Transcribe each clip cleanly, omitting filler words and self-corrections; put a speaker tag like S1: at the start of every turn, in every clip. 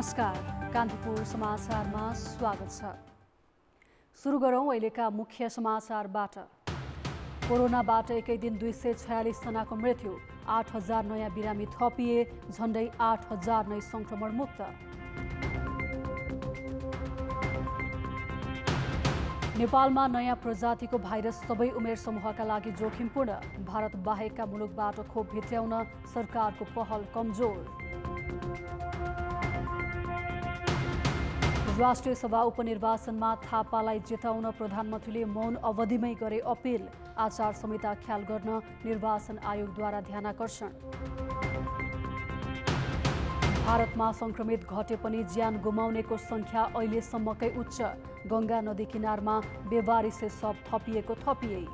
S1: नमस्कार, कान्तिपुर समाचारमा स्वागत छ। सुरु गरौं अहिलेका मुख्य समाचारबाट। कोरोनाबाट एकै दिन 246 जनाको मृत्यु, 8000 नयाँ बिरामी थपिए, झण्डै 8000 नै संक्रमण मुक्त। नेपालमा नयाँ प्रजातिको भाइरस सबै उमेर समूहका लागि जोखिमपूर्ण, भारत बाहेकका मुलुकबाट खोप भित्र्याउन सरकारको पहल कमजोर। राष्ट्रिय सभा उपनिर्वाचनमा थापालाई जिताउन प्रधानमन्त्रीले मौन अवधिमै गरे अपिल, आचार संहिता ख्याल गर्न निर्वाचन आयोगद्वारा ध्यानाकर्षण। भारतमा संक्रमित घटे पनि ज्यान गुमाउनेको संख्या अहिलेसम्मकै उच्च, गंगा नदी किनारमा बेवारिसे शव थपिए।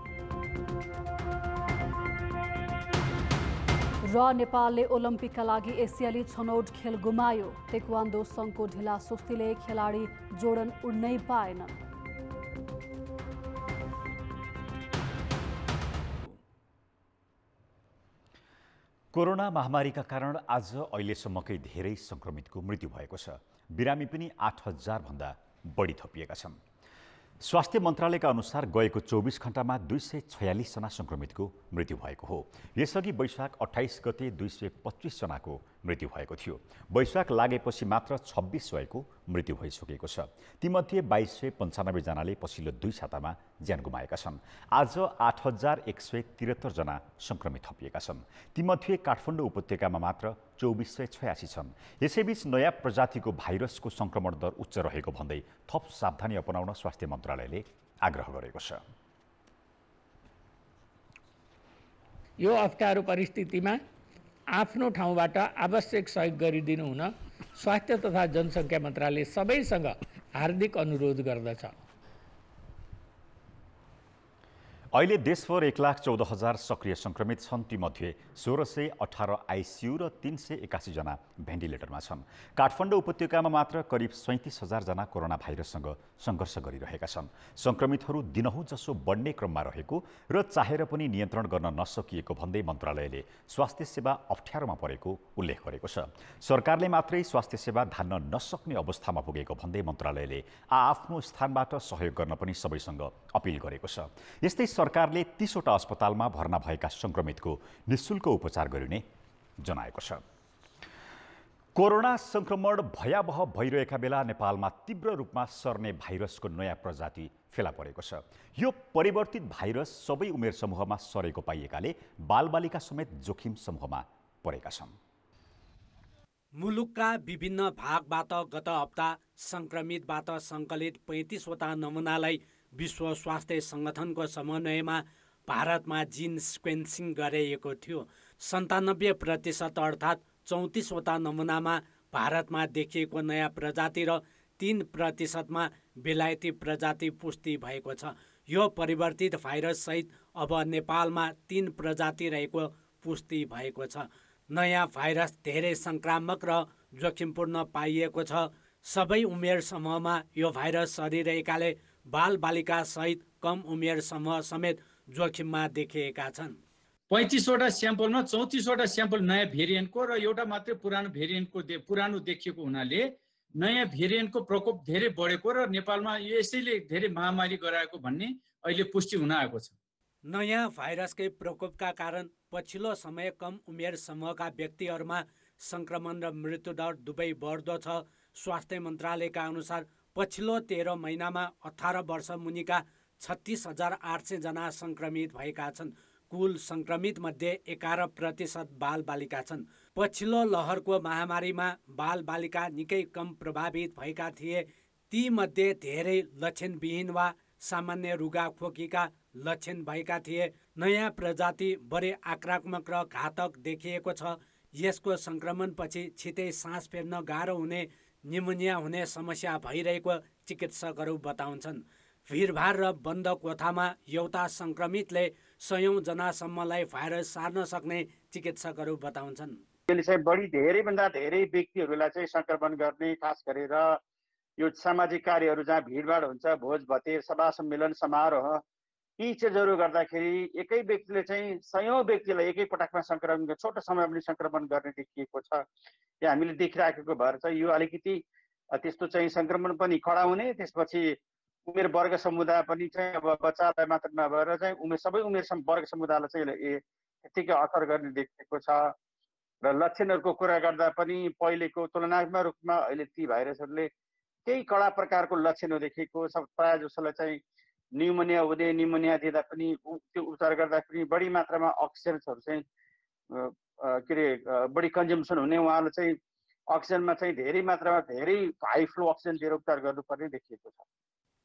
S1: र नेपालले ओलम्पिकका लागि एसियाली छनौट खेल गुमायो, ताइक्वान्डो संघको ढिला सुस्तीले खेलाडी जोर्डन उड्नै पाएन।
S2: कोरोना महामारीका कारण आज अहिलेसम्मकै धेरै संक्रमितको मृत्यु भएको छ। बिरामी पनि 8000 भन्दा बढी थपिएका छन्। स्वास्थ्य मन्त्रालयका अनुसार गएको 24 घण्टामा 246 जना संक्रमितको मृत्यु भएको हो। यसअघि वैशाख 28 गते 225 जनाको मृत्यु भएको थियो। वैशाख लागेपछि मात्र 2600को मृत्यु भइसकेको छ। तीमध्ये 2295 जनाले पछिल्लो 2 सातामा ज्यान गुमाएका छन्। आज 8173 जना संक्रमित थपिएका छन्। तीमध्ये काठमाडौँ उपत्यकामा मात्र 2486 छन्। यसैबीच नयाँ प्रजातिको भाइरसको संक्रमण दर उच्च रहेको भन्दै थप सावधानी अपनाउन स्वास्थ्य मन्त्रालयले आग्रह गरेको छ।
S3: यो अप्ठ्यारो परिस्थितिमा आफ्नो ठाउँबाट आवश्यक सहयोग गरिदिनु हुन स्वास्थ्य तथा जनसङ्ख्या मन्त्रालय सबैसँग हार्दिक अनुरोध गर्दछ।
S2: अहिले देशभर 1,14,000 सक्रिय संक्रमित छन्। तीमध्ये 1618 आइसियू र 381 जना भेन्टिलेटरमा छन्। काठमाडौँ उपत्यकामा मात्र करिब 37,000 जना कोरोना भाइरससँग सङ्घर्ष गरिरहेका छन्। संक्रमितहरू दिनहुँ जसो बढ्ने क्रममा रहेको र चाहेर पनि नियन्त्रण गर्न नसकिएको भन्दै मन्त्रालयले स्वास्थ्य सेवा अप्ठ्यारोमा परेको उल्लेख गरेको छ। सरकारले मात्रै स्वास्थ्य सेवा धान्न नसक्ने अवस्थामा पुगेको भन्दै मन्त्रालयले आफ्नो स्थानबाट सहयोग गर्न पनि सबैसँग अपिल गरेको छ। यस्तै सरकारले 30 वटा अस्पतालमा भर्ना भएका संक्रमितको निःशुल्क उपचार गरिने जनाएको छ। कोरोना संक्रमण भयावह भइरहेका बेला नेपालमा तीव्र रूपमा सर्ने भाइरसको नयाँ प्रजाति फेला परेको छ। यो परिवर्तित भाइरस सबै उमेर समूहमा सरेको पाइएकाले बालबालिका समेत जोखिम समूहमा परेका छन्।
S4: मुलुकका विभिन्न भागबाट गत हप्ता संक्रमितबाट सङ्कलित 35 वटा नमुनालाई विश्व स्वास्थ्य सङ्गठनको समन्वयमा भारतमा जिन सिक्वेन्सिङ गरिएको थियो। 97% अर्थात् 34 वटा नमुनामा भारतमा देखिएको नयाँ प्रजाति र 3%मा बेलायती प्रजाति पुष्टि भएको छ। यो परिवर्तित भाइरससहित अब नेपालमा 3 प्रजाति रहेको पुष्टि भएको छ। नयाँ भाइरस धेरै सङ्क्रामक र जोखिमपूर्ण पाइएको छ। सबै उमेर समूहमा यो भाइरस सरिरहेकाले बालबालिका सहित कम उमेर समूह समेत जोखिममा देखिएका छन्।
S5: 35 वटा स्याम्पलमा 34 वटा स्याम्पल नयाँ भेरिएन्टको र एउटा मात्रै पुरानो भेरिएन्टको पुरानो देखिएको हुनाले नयाँ भेरिएन्टको प्रकोप धेरै बढेको र नेपालमा यसैले धेरै महामारी गराएको भन्ने अहिले पुष्टि हुन आएको छ।
S4: नयाँ भाइरसकै प्रकोपका कारण पछिल्लो समय कम उमेर समूहका व्यक्तिहरूमा सङ्क्रमण र मृत्युदर दुवै बढ्दो छ। स्वास्थ्य मन्त्रालयका अनुसार पछिल्लो 13 महिनामा 18 वर्ष मुनिका 36,800 जना सङ्क्रमित भएका छन्। कुल सङ्क्रमित मध्ये 11% बालबालिका छन्। पछिल्लो लहरको महामारीमा बालबालिका निकै कम प्रभावित भएका थिए। ती मध्ये धेरै लक्षणविहीन वा सामान्य रुगा खोकीका लक्षण भएका थिए। नयाँ प्रजाति बढी आक्रामक र घातक देखिएको छ। यसको सङ्क्रमणपछि छिटै सास फेर्न गाह्रो हुने, निमोनिया हुने समस्या भइरहेको चिकित्सकहरू बताउँछन्। भिडभाड र बन्द कोठामा एउटा सङ्क्रमितले 100 जनासम्मलाई भाइरस सार्न सक्ने चिकित्सकहरू बताउँछन्।
S6: यसले चाहिँ बढी धेरैभन्दा धेरै व्यक्तिहरूलाई चाहिँ सङ्क्रमण गर्ने, खास गरेर यो सामाजिक कार्यहरू जहाँ भिडभाड हुन्छ, भोज भतेर, सभा सम्मेलन समारोह यी चिजहरू गर्दाखेरि एकै व्यक्तिले चाहिँ सयौँ व्यक्तिलाई एकै पटकमा सङ्क्रमण छोटो समयमा पनि सङ्क्रमण गर्ने देखिएको छ। यो हामीले देखिराखेको भएर चाहिँ यो अलिकति त्यस्तो चाहिँ सङ्क्रमण पनि कडा हुने, त्यसपछि उमेर वर्ग समुदाय पनि चाहिँ अब बच्चालाई मात्र नभएर चाहिँ सबै उमेर वर्ग समुदायलाई चाहिँ त्यत्तिकै असर गर्ने देखिएको छ। र लक्षणहरूको कुरा गर्दा पनि पहिलेको तुलनात्मक रूपमा अहिले ती भाइरसहरूले केही कडा प्रकारको लक्षणहरू देखेको छ। प्रायः जसोलाई चाहिँ न्युमोनिया हुँदै न्युमोनिया दिँदा पनि त्यो उपचार गर्दा पनि बढी मात्रामा अक्सिजन्सहरू चाहिँ के अरे बढी कन्जम्सन हुने, उहाँले चाहिँ अक्सिजनमा चाहिँ धेरै मात्रामा धेरै हाई फ्लो अक्सिजन दिएर उपचार गर्नुपर्ने देखिएको छ।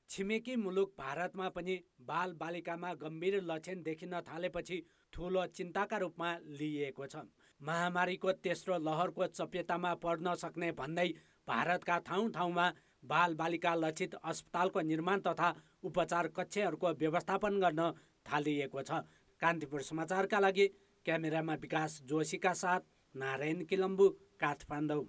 S4: छिमेकी मुलुक भारतमा पनि बाल बालिकामा गम्भीर लक्षण देखिन थालेपछि ठुलो चिन्ताका रूपमा लिइएको छ। महामारीको तेस्रो लहरको चपेटामा पर्न सक्ने भन्दै भारतका ठाउँ ठाउँमा बाल बालिका लक्षित अस्पतालको निर्माण तथा उपचार कक्षहरूको व्यवस्थापन गर्न थालिएको छ। कान्तिपुर समाचारका लागि क्यामेरामा विकास जोशीका साथ नारायण किलम्बु, काठमाडौँ।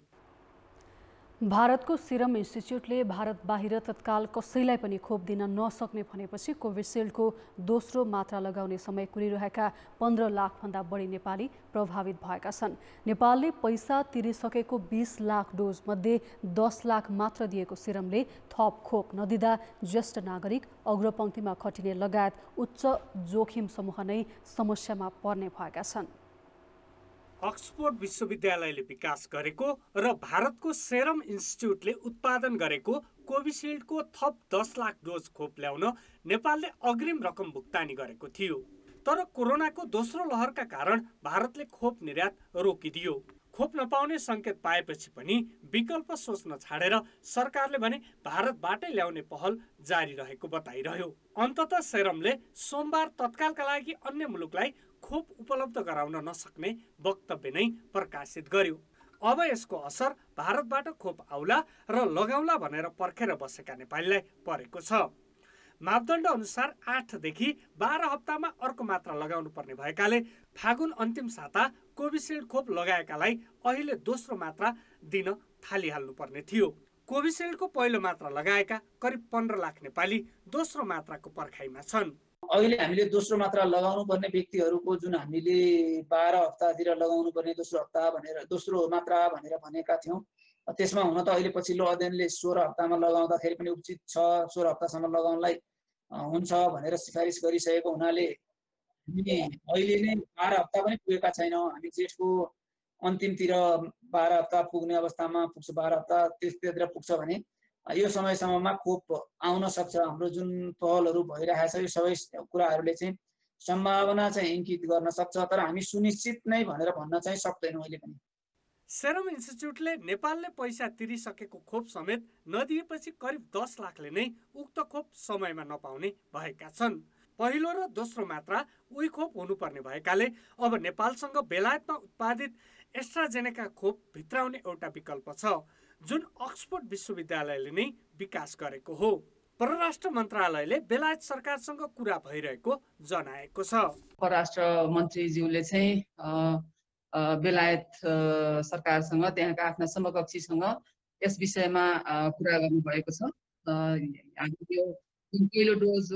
S1: भारतको सिरम इन्स्टिच्युटले भारत बाहिर तत्काल कसैलाई पनि खोप दिन नसक्ने भनेपछि कोभिसिल्डको दोस्रो मात्रा लगाउने समय कुरिरहेका 15 लाखभन्दा बढी नेपाली प्रभावित भएका छन्। नेपालले पैसा तिरिसकेको 20 लाख डोज मध्ये 10 लाख मात्र दिएको सिरमले थप खोप नदिँदा ज्येष्ठ नागरिक, अग्रपङ्क्तिमा खटिने लगायत उच्च जोखिम समूह नै समस्यामा पर्ने भएका छन्।
S7: अक्सफोर्ड विश्वविद्यालयले विकास गरेको र भारतको सेरम इन्स्टिच्युटले उत्पादन गरेको कोभिसिल्डको थप 10 लाख डोज खोप ल्याउन नेपालले अग्रिम रकम भुक्तानी गरेको थियो। तर कोरोनाको दोस्रो लहरका कारण भारतले खोप निर्यात रोकिदियो। खोप नपाउने संकेत पाएपछि पनि विकल्प सोच्न छाडेर सरकारले भने भारतबाटै ल्याउने पहल जारी रहेको बताइरह्यो। अन्ततः सेरमले सोमबार तत्कालका लागि अन्य मुलुकलाई खोप उपलब्ध गराउन नसक्ने वक्तव्य नै प्रकाशित गर्यो। अब यसको असर भारतबाट खोप आउला र लगाउला भनेर पर्खेर बसेका नेपालीलाई परेको छ। मापदण्ड अनुसार 8 देखि 12 हप्तामा अर्को मात्रा लगाउनु पर्ने भएकाले फागुन अन्तिम साता कोभिसिल्ड खोप लगाएकालाई अहिले दोस्रो मात्रा दिन थालिहाल्नु पर्ने थियो। कोभिसिल्डको पहिलो मात्रा लगाएका करिब 15 लाख नेपाली दोस्रो मात्राको पर्खाइमा छन्।
S8: अहिले हामीले दोस्रो मात्रा लगाउनु पर्ने व्यक्तिहरूको जुन हामीले 12 हप्तातिर लगाउनु पर्ने दोस्रो मात्रा भनेर भनेका थियौँ, त्यसमा हुन त अहिले पछिल्लो अध्ययनले 16 हप्तामा लगाउँदाखेरि पनि उचित छ, 16 हप्तासम्म लगाउनलाई हुन्छ भनेर सिफारिस गरिसकेको हुनाले हामी अहिले नै 12 हप्ता पनि पुगेका छैनौँ। हामी जेठको अन्तिमतिर 12 हप्ता पुग्ने अवस्थामा पुग्छ, 12 हप्ता त्यतिर पुग्छ भने यो समयसम्ममा खोप आउन सक्छ। हाम्रो जुन पहलहरू भइरहेछ यो सबै कुराहरूले चाहिँ सम्भावना चाहिँ इङ्गित गर्न सक्छ, तर हामी सुनिश्चित नै भनेर भन्न चाहिँ सक्दैनौँ अहिले पनि।
S7: सेरम इन्स्टिच्युटले नेपालले पैसा तिरिसकेको खोप समेत नदिएपछि करिब 10 लाखले नै उक्त खोप समयमा नपाउने भएका छन्। पहिलो र दोस्रो मात्रा उही खोप हुनुपर्ने भएकाले अब नेपालसँग बेलायतमा उत्पादित एस्ट्राजेनेका खोप भित्राउने एउटा विकल्प छ, जुन अक्सफोर्ड विश्वविद्यालयले नै विकास गरेको हो। परराष्ट्र मन्त्रालयले बेलायत सरकारसँग कुरा भइरहेको जनाएको छ।
S9: परराष्ट्र मन्त्रीज्यूले चाहिँ बेलायत सरकारसँग, त्यहाँका आफ्ना समकक्षीसँग यस विषयमा कुरा गर्नुभएको छ। हामीले यो पहिलो डोज,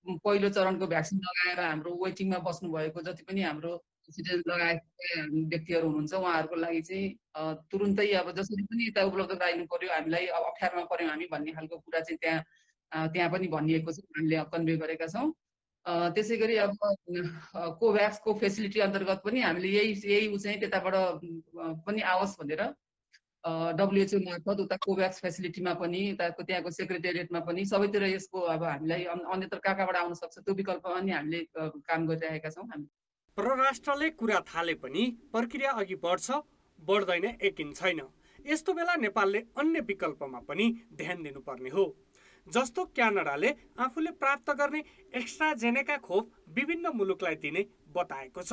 S9: पहिलो चरणको भ्याक्सिन लगाएर हाम्रो वेटिङमा बस्नुभएको जति पनि हाम्रो सिटिजन लगाएका व्यक्तिहरू हुनुहुन्छ, उहाँहरूको लागि चाहिँ तुरुन्तै अब जसरी पनि यता उपलब्ध गराइनु पर्यो, हामीलाई अब अप्ठ्यारोमा पर्यौँ हामी भन्ने खालको कुरा चाहिँ त्यहाँ पनि भनिएको छ, हामीले कन्भे गरेका छौँ। त्यसै गरी अब कोभ्याक्सको फेसिलिटी अन्तर्गत पनि हामीले यही चाहिँ त्यताबाट पनि आओस् भनेर WHO मार्फत उता कोभ्याक्स फेसिलिटीमा पनि, त्यहाँको सेक्रेटेरिएटमा पनि सबैतिर यसको अब हामीलाई अन्यत्र कहाँबाट आउन सक्छ त्यो विकल्पमा पनि हामीले काम गरिरहेका छौँ। हामी
S7: परराष्ट्रले कुरा थाले पनि प्रक्रिया अघि बढ्छ बढ्दैन यकिन छैन। यस्तो बेला नेपालले अन्य विकल्पमा पनि ध्यान दिनुपर्ने हो। जस्तो क्यानाडाले आफूले प्राप्त गर्ने एक्स्ट्राजेनेका खोप विभिन्न मुलुकलाई दिने बताएको छ।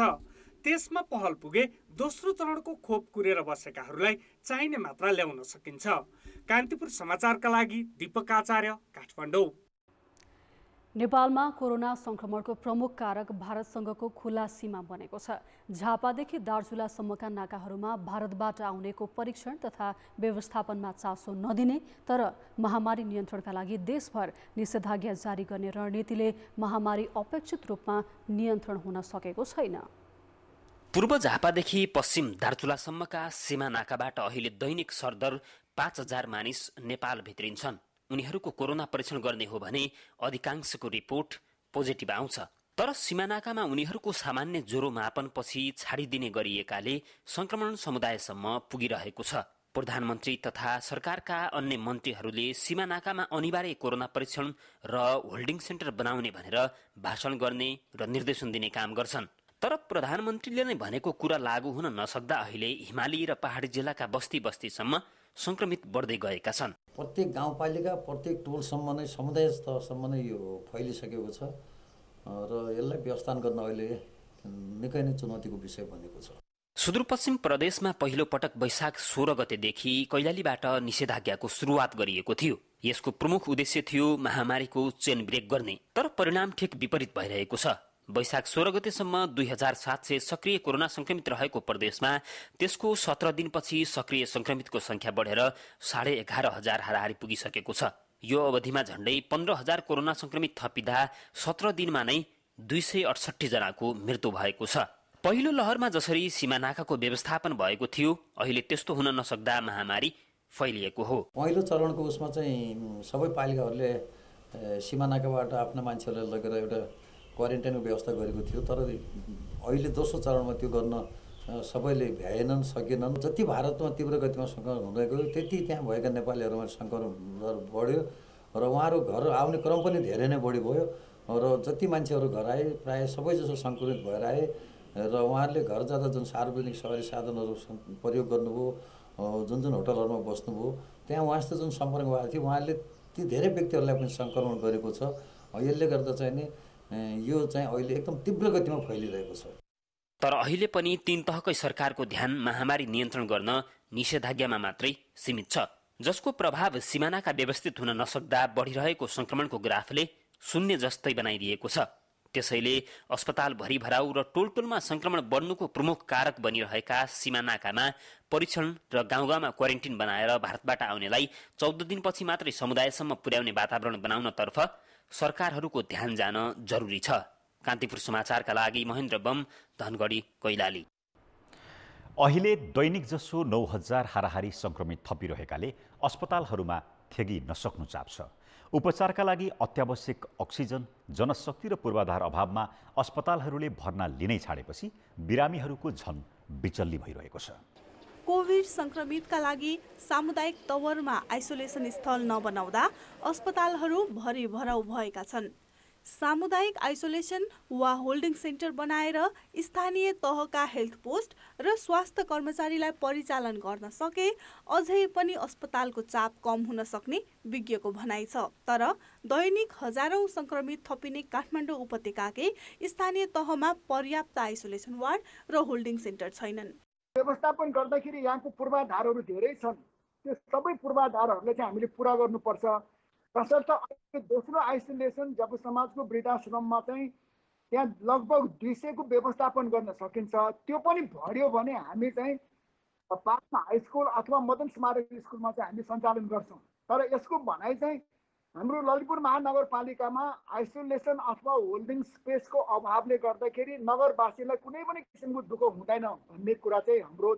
S7: त्यसमा पहल पुगे दोस्रो चरणको खोप कुरेर बसेकाहरूलाई चाहिने मात्रा ल्याउन सकिन्छ। कान्तिपुर समाचारका लागि दीपक आचार्य, काठमाडौँ।
S1: नेपालमा कोरोना संक्रमणको प्रमुख कारक भारतसँगको खुला सीमा बनेको छ। झापादेखि दार्चुलासम्मका नाकाहरूमा भारतबाट आउनेको परीक्षण तथा व्यवस्थापनमा चासो नदिने, तर महामारी नियन्त्रणका लागि देशभर निषेधाज्ञा जारी गर्ने रणनीतिले महामारी अपेक्षित रूपमा नियन्त्रण हुन सकेको छैन।
S10: पूर्व झापादेखि पश्चिम दार्चुलासम्मका सीमा नाकाबाट अहिले दैनिक सरदर 5000 मानिस नेपाल भित्रिन्छन्। उनीहरूको कोरोना परीक्षण गर्ने हो भने अधिकांशको रिपोर्ट पोजिटिभ आउँछ, तर सीमानाकामा उनीहरूको सामान्य ज्वरो मापनपछि छाडिदिने गरिएकाले संक्रमण समुदायसम्म पुगिरहेको छ। प्रधानमन्त्री तथा सरकारका अन्य मन्त्रीहरूले सीमानाकामा अनिवार्य कोरोना परीक्षण र होल्डिङ सेन्टर बनाउने भनेर भाषण गर्ने र निर्देशन दिने काम गर्छन्, तर प्रधानमन्त्रीले नै भनेको कुरा लागू हुन नसक्दा अहिले हिमाली र पहाडी जिल्लाका बस्ती बस्तीसम्म संक्रमित बढ्दै गएका छन्।
S11: प्रत्येक गाउँपालिका प्रत्येक टोलसम्म नै समुदाय स्तरसम्म नै यो फैलिसकेको छ र यसलाई व्यवस्थापन गर्न अहिले निकै नै चुनौतीको विषय बनेको छ।
S10: सुदूरपश्चिम प्रदेशमा पहिलो पटक वैशाख 16 गतेदेखि कैलालीबाट निषेधाज्ञाको सुरुवात गरिएको थियो। यसको प्रमुख उद्देश्य थियो महामारीको चेन ब्रेक गर्ने, तर परिणाम ठिक विपरीत भइरहेको छ। वैशाख 16 गतेसम्म 2700 सक्रिय कोरोना संक्रमित रहेको प्रदेशमा त्यसको 17 दिनपछि सक्रिय संक्रमितको संख्या बढेर 11,500 हाराहारी पुगिसकेको छ। यो अवधिमा झण्डै 15,000 कोरोना संक्रमित थपिँदा 17 दिनमा नै 268 जनाको मृत्यु भएको छ। पहिलो लहरमा जसरी सीमानाकाको व्यवस्थापन भएको थियो, अहिले त्यस्तो हुन नसक्दा महामारी फैलिएको हो।
S11: पहिलो चरणको उसमा चाहिँ सबै पालिकाहरूले सीमानाकाबाट आफ्ना मान्छेहरूलाई लगेर एउटा क्वारेन्टाइनको व्यवस्था गरेको थियो, तर अहिले दोस्रो चरणमा त्यो गर्न सबैले भ्याएनन्, सकेनन्। जति भारतमा तीव्र गतिमा सङ्क्रमण हुँदै गयो त्यति त्यहाँ भएका नेपालीहरूमा सङ्क्रमण दर बढ्यो र उहाँहरू घर आउने क्रम पनि धेरै नै बढी भयो र जति मान्छेहरू घर आए प्रायः सबैजसो सङ्क्रमित भएर आए र उहाँहरूले घर जाँदा जुन सार्वजनिक सवारी साधनहरू प्रयोग गर्नुभयो, जुन जुन होटलहरूमा बस्नुभयो, त्यहाँ उहाँसित जुन सम्पर्क भएको थियो उहाँहरूले ती धेरै व्यक्तिहरूलाई पनि सङ्क्रमण गरेको छ। यसले गर्दा चाहिँ नि यो चाहिँ अहिले एकदम तीव्र गतिमा फैलिरहेको छ।
S10: तर अहिले पनि तीन तहकै सरकारको ध्यान महामारी नियन्त्रण गर्न निषेधाज्ञामा मात्रै सीमित छ, जसको प्रभाव सीमानाका व्यवस्थित हुन नसक्दा बढिरहेको संक्रमणको ग्राफले शून्य जस्तै बनाइदिएको छ। त्यसैले अस्पताल भरिभराउ र टोलटोलमा संक्रमण बढ्नुको प्रमुख कारक बनिरहेका सीमानाकामा परीक्षण र गाउँ गाउँमा क्वारेन्टिन बनाएर भारतबाट आउनेलाई 14 दिनपछि मात्रै समुदायसम्म पुर्याउने वातावरण बनाउनतर्फ सरकारहरूको ध्यान जान जरुरी छ। कान्तिपुर समाचारका लागि महेन्द्र बम, धनगढी, कैलाली।
S2: अहिले दैनिक जसो 9,000 हाराहारी संक्रमित थपिरहेकाले अस्पतालहरूमा थेगी नसक्नु चाप छ। उपचारका लागि अत्यावश्यक अक्सिजन, जनशक्ति र पूर्वाधार अभावमा अस्पतालहरूले भर्ना लिनै छाडेपछि बिरामीहरूको झन बिचल्ली भइरहेको छ।
S12: कोभिड संक्रमितका लागि सामुदायिक तवरमा आइसोलेसन स्थल नबनाउँदा अस्पतालहरू भरिभराउ भएका छन्। सामुदायिक आइसोलेसन वा होल्डिङ सेन्टर बनाएर स्थानीय तहका हेल्थ पोस्ट र स्वास्थ्य कर्मचारीलाई परिचालन गर्न सके अझै पनि अस्पतालको चाप कम हुन सक्ने विज्ञको भनाइ छ। तर दैनिक हजारौं संक्रमित थपिने काठमाडौँ उपत्यकाकै स्थानीय तहमा पर्याप्त आइसोलेसन वार्ड र होल्डिङ सेन्टर छैनन्।
S13: व्यवस्थापन गर्दाखेरि यहाँको पूर्वाधारहरू धेरै छन्, त्यो सबै पूर्वाधारहरूलाई चाहिँ हामीले पुरा गर्नुपर्छ। तसर्थ दोस्रो आइसोलेसन जब समाजको वृद्धाश्रममा चाहिँ त्यहाँ लगभग 200 को व्यवस्थापन गर्न सकिन्छ, त्यो पनि बढ्यो भने हामी चाहिँ पाटना हाई स्कुल अथवा मदन स्मारक स्कुलमा चाहिँ हामी सञ्चालन गर्छौँ। तर यसको भनाइ चाहिँ हाम्रो ललितपुर महानगरपालिकामा आइसोलेसन अथवा होल्डिङ स्पेसको अभावले गर्दाखेरि नगरवासीलाई कुनै पनि किसिमको दुःख हुँदैन भन्ने कुरा चाहिँ हाम्रो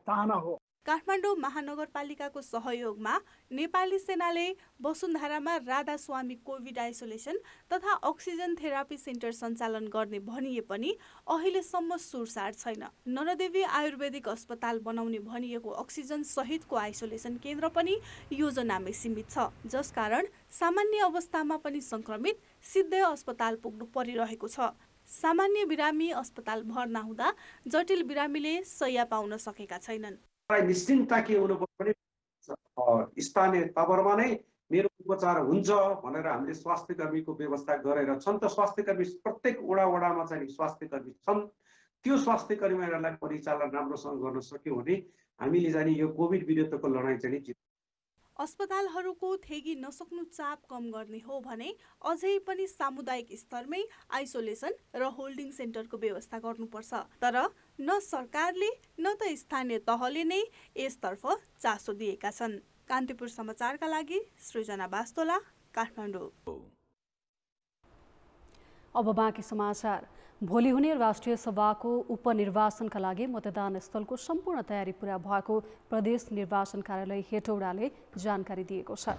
S13: चाहना हो।
S12: काठमाडौँ महानगरपालिकाको सहयोगमा नेपाली सेनाले वसुन्धरामा राधा स्वामी कोभिड आइसोलेसन तथा अक्सिजन थेरापी सेन्टर सञ्चालन गर्ने भनिए पनि अहिलेसम्म सुरसार छैन। नरदेवी आयुर्वेदिक अस्पताल बनाउने भनिएको अक्सिजन सहितको आइसोलेसन केन्द्र पनि योजनामै सीमित छ, जसकारण सामान्य अवस्थामा पनि संक्रमित सिधै अस्पताल पुग्नु परिरहेको छ। सामान्य बिरामी अस्पताल भर्ना हुँदा जटिल बिरामीले शय्या पाउन सकेका छैनन्।
S14: निश्चिन्ता के हुनुपर्छ भने स्थानीय तवरमा नै मेरो उपचार हुन्छ भनेर हामीले स्वास्थ्य कर्मीको व्यवस्था गरेर छन्। त स्वास्थ्य कर्मी प्रत्येक वडामा चाहिँ स्वास्थ्य कर्मी छन्। त्यो स्वास्थ्य कर्मीहरूलाई परिचालन राम्रोसँग गर्न सक्यो भने हामीले चाहिँ यो कोभिड विरुद्धको लडाईँ चाहिँ जित्छौँ।
S12: अस्पतालहरूको थेगी नसक्नु चाप कम गर्ने हो भने अझै पनि सामुदायिक स्तरमै आइसोलेसन र होल्डिङ सेन्टरको व्यवस्था गर्नुपर्छ। तर न सरकारले न त स्थानीय तहले नै यसतर्फ चासो दिएका छन्। कान्तिपुर समाचारका लागि सृजना बास्तोला, काठमाडौँ।
S1: अब बाँकी समाचार। भोलि हुने राष्ट्रिय सभाको उपनिर्वाचनका लागि मतदान स्थलको सम्पूर्ण तयारी पूरा भएको प्रदेश निर्वाचन कार्यालय हेटौडाले जानकारी दिएको छ।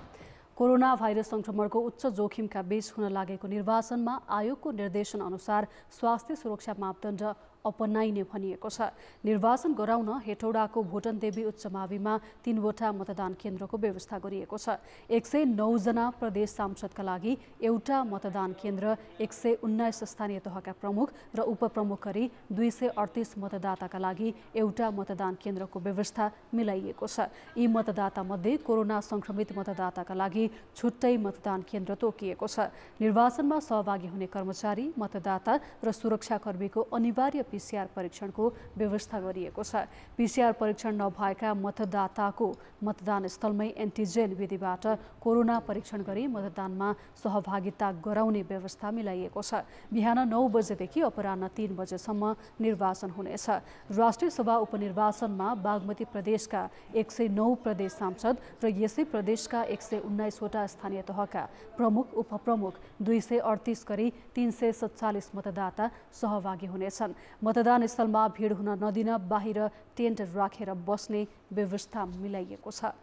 S1: कोरोना भाइरस संक्रमणको उच्च जोखिमका बीच हुन लागेको निर्वाचनमा आयोगको निर्देशन अनुसार स्वास्थ्य सुरक्षा मापदण्ड अपनाइने भनिएको छ। निर्वाचन गराउन हेटौडाको भोटनदेवी उच्च माविमा 3वटा मतदान केन्द्रको व्यवस्था गरिएको छ। 109 जना प्रदेश सांसदका लागि एउटा मतदान केन्द्र, 119 स्थानीय तहका प्रमुख र उपप्रमुख गरी 238 मतदाताका लागि एउटा मतदान केन्द्रको व्यवस्था मिलाइएको छ। यी मतदाता मध्ये कोरोना संक्रमित मतदाताका लागि छुट्टै मतदान केन्द्र तोकिएको छ। निर्वाचनमा सहभागी हुने कर्मचारी, मतदाता र सुरक्षाकर्मीको अनिवार्य पीसीआर परीक्षणको व्यवस्था गरिएको छ। पीसीआर परीक्षण नभएका मतदाताको मतदान स्थलमै एन्टिजेन विधिबाट कोरोना परीक्षण गरी मतदानमा सहभागिता गराउने व्यवस्था मिलाइएको छ। बिहान 9 बजेदेखि अपराह्न 3 बजेसम्म निर्वाचन हुनेछ। राष्ट्रिय सभा उपनिर्वाचनमा बागमती प्रदेशका 109 प्रदेश सांसद र यसै प्रदेशका 119 वटा स्थानीय तहका प्रमुख, उपप्रमुख, 238 गरी 347 मतदाता सहभागी हुनेछन्। मतदान स्थलमा भिड हुन नदिन बाहिर टेन्ट राखेर बस्ने व्यवस्था मिलाइएको छ।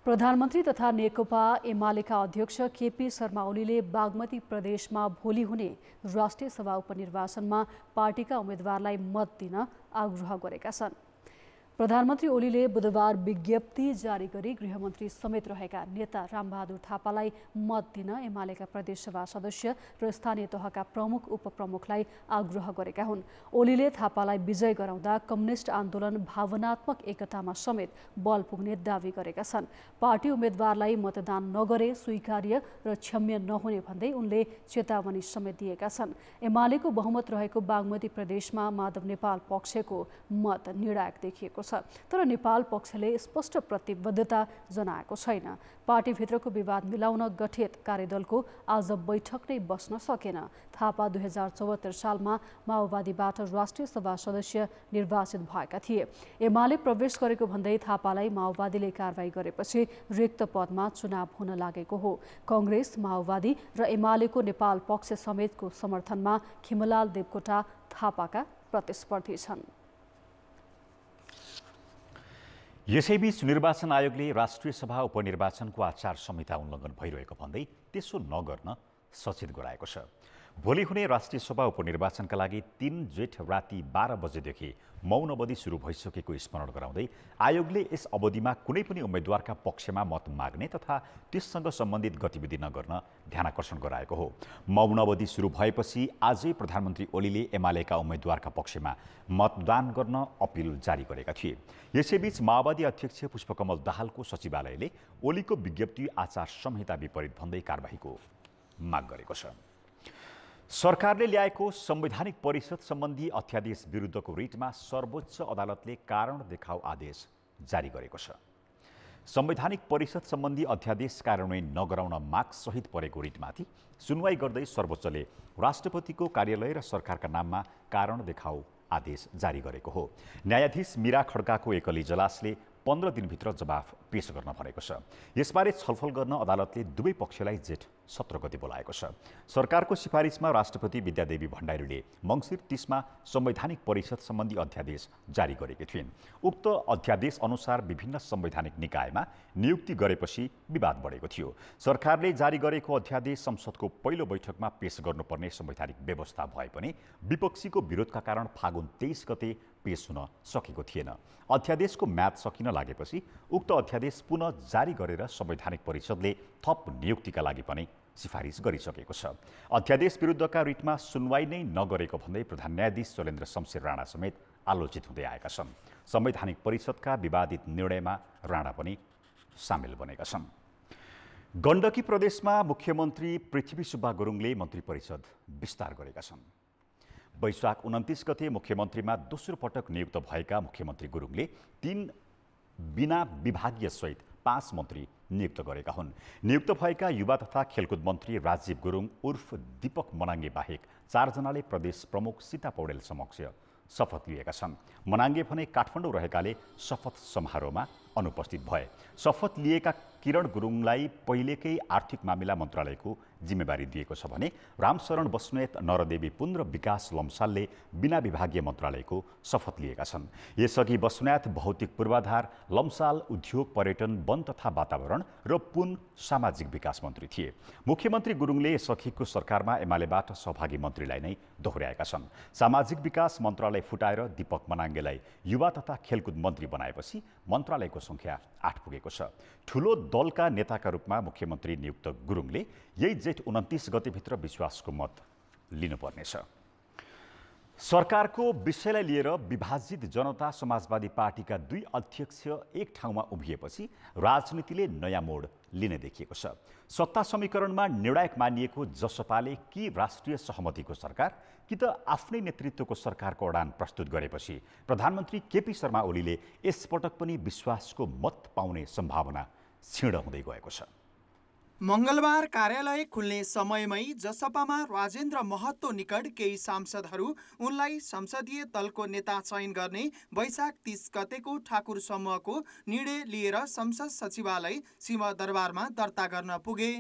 S1: प्रधानमन्त्री तथा नेकपा एमालेका अध्यक्ष केपी शर्मा ओलीले बागमती प्रदेशमा भोलि हुने राष्ट्रिय सभा उपनिर्वाचनमा पार्टीका उम्मेद्वारलाई मत दिन आग्रह गरेका छन्। प्रधानमन्त्री ओलीले बुधबार विज्ञप्ति जारी गरी गृहमन्त्री समेत रहेका नेता रामबहादुर थापालाई मत दिन एमालेका प्रदेशसभा सदस्य र स्थानीय तहका प्रमुख, उपप्रमुखलाई आग्रह गरेका हुन्। ओलीले थापालाई विजय गराउँदा कम्युनिस्ट आन्दोलन भावनात्मक एकतामा समेत बल पुग्ने दावी गरेका छन्। पार्टी उम्मेद्वारलाई मतदान नगरे स्वीकार्य र क्षम्य नहुने भन्दै उनले चेतावनी समेत दिएका छन्। एमालेको बहुमत रहेको बागमती प्रदेशमा माधव नेपाल पक्षको मत निर्णायक देखिएको छ, तर नेपाल पक्षले स्पष्ट प्रतिबद्धता जनाएको छैन। पार्टीभित्रको विवाद मिलाउन गठित कार्यदलको आज बैठक नै बस्न सकेन। थापा 2074 सालमा माओवादीबाट राष्ट्रिय सभा सदस्य निर्वाचित भएका थिए। एमाले प्रवेश गरेको भन्दै थापालाई माओवादीले कारवाही गरेपछि रिक्त पदमा चुनाव हुन लागेको हो। कांग्रेस, माओवादी र एमालेको नेपाल पक्ष समेतको समर्थनमा खिमलाल देवकोटा थापाका प्रतिस्पर्धी छन्।
S2: यसैबीच निर्वाचन आयोगले राष्ट्रिय सभा उपनिर्वाचनको आचार संहिता उल्लङ्घन भइरहेको भन्दै त्यसो नगर्न सचेत गराएको छ। भोलि हुने राष्ट्रिय सभा उपनिर्वाचनका लागि 3 जेठ राति 12 बजेदेखि मौन अवधि सुरु भइसकेको स्मरण गराउँदै आयोगले यस अवधिमा कुनै पनि उम्मेद्वारका पक्षमा मत माग्ने तथा त्यससँग सम्बन्धित गतिविधि नगर्न ध्यानाकर्षण गराएको हो। मौन अवधि सुरु भएपछि आजै प्रधानमन्त्री ओलीले एमालेका उम्मेद्वारका पक्षमा मतदान गर्न अपिल जारी गरेका थिए। यसैबीच माओवादी अध्यक्ष पुष्पकमल दाहालको सचिवालयले ओलीको विज्ञप्ति आचार संहिता विपरीत भन्दै कारबाहीको माग गरेको छ। सरकारले ल्याएको संवैधानिक परिषद सम्बन्धी अध्यादेश विरुद्धको रिटमा सर्वोच्च अदालतले कारण देखाऊ आदेश जारी गरेको छ। संवैधानिक परिषद सम्बन्धी अध्यादेश कार्यान्वयन नगराउन माग सहित परेको रिटमाथि सुनवाई गर्दै सर्वोच्चले राष्ट्रपतिको कार्यालय र सरकारका नाममा कारण देखाऊ आदेश जारी गरेको हो। न्यायाधीश मीरा खड्काको एकल इजलासले 15 दिनभित्र जवाफ पेश गर्न भनेको छ। यसबारे छलफल गर्न अदालतले दुवै पक्षलाई जेठ 17 गते बोलाएको छ। सरकारको सिफारिसमा राष्ट्रपति विद्यादेवी भण्डारीले मङ्सिर 30 मा संवैधानिक परिषद सम्बन्धी अध्यादेश जारी गरेकी थिइन्। उक्त अध्यादेश अनुसार विभिन्न संवैधानिक निकायमा नियुक्ति गरेपछि विवाद बढेको थियो। सरकारले जारी गरेको अध्यादेश संसदको पहिलो बैठकमा पेश गर्नुपर्ने संवैधानिक व्यवस्था भए पनि विपक्षीको विरोधका कारण फागुन 23 गते पेश हुन सकेको थिएन। अध्यादेशको म्याद सकिन लागेपछि उक्त अध्यादेश पुनः जारी गरेर संवैधानिक परिषदले थप नियुक्तिका लागि पनि सिफारिस गरिसकेको छ। अध्यादेश विरुद्धका रिटमा सुनवाई नै नगरेको भन्दै प्रधान न्यायाधीश शैलेन्द्र शमशेर राणा समेत आलोचित हुँदै आएका छन्। संवैधानिक परिषदका विवादित निर्णयमा राणा पनि सामेल बनेका छन्। गण्डकी प्रदेशमा मुख्यमन्त्री पृथ्वीसुब्बा गुरुङले मन्त्री परिषद विस्तार गरेका छन्। वैशाख 29 गते मुख्यमन्त्रीमा दोस्रो पटक नियुक्त भएका मुख्यमन्त्री गुरुङले 3 बिना विभागीय सहित 5 मन्त्री नियुक्त गरेका हुन्। नियुक्त भएका युवा तथा खेलकुद मन्त्री राजीव गुरुङ उर्फ दीपक मनाङ्गे बाहेक 4 जनाले प्रदेश प्रमुख सीता पौडेल समक्ष शपथ लिएका छन्। मनाङ्गे भने काठमाडौँ रहेकाले शपथ समारोहमा अनुपस्थित भए। शपथ लिएका किरण गुरुङलाई पहिलेकै आर्थिक मामिला मन्त्रालयको जिम्मेवारी दिएको छ भने रामशरण बस्नेत, नरदेवी पुन र विकास लम्सालले बिना विभागीय मन्त्रालयको शपथ लिएका छन्। यसअघि बस्नेत भौतिक पूर्वाधार, लम्साल उद्योग, पर्यटन, वन तथा वातावरण र पुन सामाजिक विकास मन्त्री थिए। मुख्यमन्त्री गुरुङले यसअघिको सरकारमा एमालेबाट सहभागी मन्त्रीलाई नै दोहोर्याएका छन्। सामाजिक विकास मन्त्रालय फुटाएर दीपक मनाङ्गेलाई युवा तथा खेलकुद मन्त्री बनाएपछि मन्त्रालयको संख्या 8 पुगेको छ। ठूलो दलका नेताका रूपमा मुख्यमन्त्री नियुक्त गुरुङले यही जेठ 29 गतेभित्र विश्वासको मत लिनुपर्नेछ। सरकारको विषयलाई लिएर विभाजित जनता समाजवादी पार्टीका 2 अध्यक्ष एक ठाउँमा उभिएपछि राजनीतिले नयाँ मोड लिने देखिएको छ। सत्ता समीकरणमा निर्णायक मानिएको जसपाले कि राष्ट्रिय सहमतिको सरकार कि त आफ्नै नेतृत्वको सरकारको अडान प्रस्तुत गरेपछि प्रधानमन्त्री केपी शर्मा ओलीले यसपटक पनि विश्वासको मत पाउने सम्भावना क्षीण हुँदै गएको छ।
S15: मंगलबार कार्यालय खुल्ने समयमै जसपामा राजेन्द्र महतो निकट केही सांसदहरू उनलाई संसदीय दलको नेता चयन गर्ने वैशाख 30 गतेको ठाकुर समूहको निर्णय लिएर संसद सचिवालय सिंहदरबारमा दर्ता गर्न पुगे।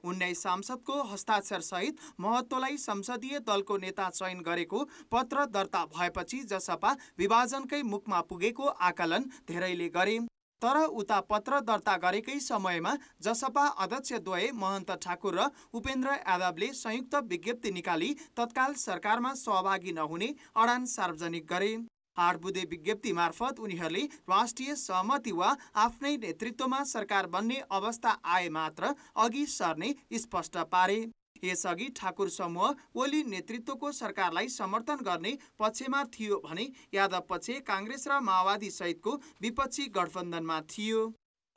S15: 19 सांसदको हस्ताक्षर सहित महतोलाई संसदीय दलको नेता चयन गरेको पत्र दर्ता भएपछि जसपा विभाजनकै मुखमा पुगेको आकलन धेरैले गरे। तर उता पत्र दर्ता गरेकै समयमा जसपा अध्यक्षद्वय महन्त ठाकुर र उपेन्द्र यादवले संयुक्त विज्ञप्ति निकाली तत्काल सरकारमा सहभागी नहुने अडान सार्वजनिक गरे। 8 बुँदे विज्ञप्ति मार्फत उनीहरूले राष्ट्रिय सहमति वा आफ्नै नेतृत्वमा सरकार बन्ने अवस्था आए मात्र अघि सर्ने स्पष्ट पारे। यसअघि ठाकुर समूह ओली नेतृत्वको सरकारलाई समर्थन गर्ने पक्षमा थियो भने यादव पक्ष कांग्रेस र माओवादी सहितको विपक्षी गठबन्धनमा थियो।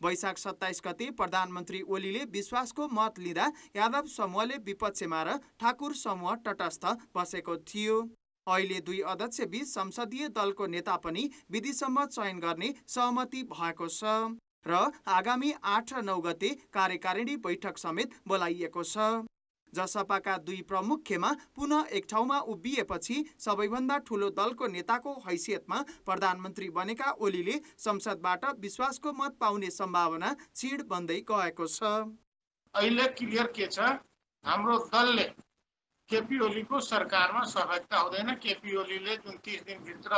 S15: वैशाख 27 गते प्रधानमन्त्री ओलीले विश्वासको मत लिँदा यादव समूहले विपक्षमा र ठाकुर समूह तटस्थ बसेको थियो। अहिले 2 अध्यक्ष बीच संसदीय दलको नेता पनि विधिसम्म चयन गर्ने सहमति भएको छ र आगामी 8 र 9 गते कार्यकारिणी बैठक समेत बोलाइएको छ। जसपाका 2 प्रमुखमा पुनः एक ठाउँमा उभिएपछि सबैभन्दा ठूलो दलको नेताको हैसियतमा प्रधानमन्त्री बनेका ओलीले संसदबाट विश्वासको मत पाउने सम्भावना क्षीण बन्दै गएको छ।
S16: अहिले क्लियर के छ, हाम्रो दलले केपी ओलीको सरकारमा सहभागिता हुँदैन। केपी ओलीले जुन 30 दिनभित्र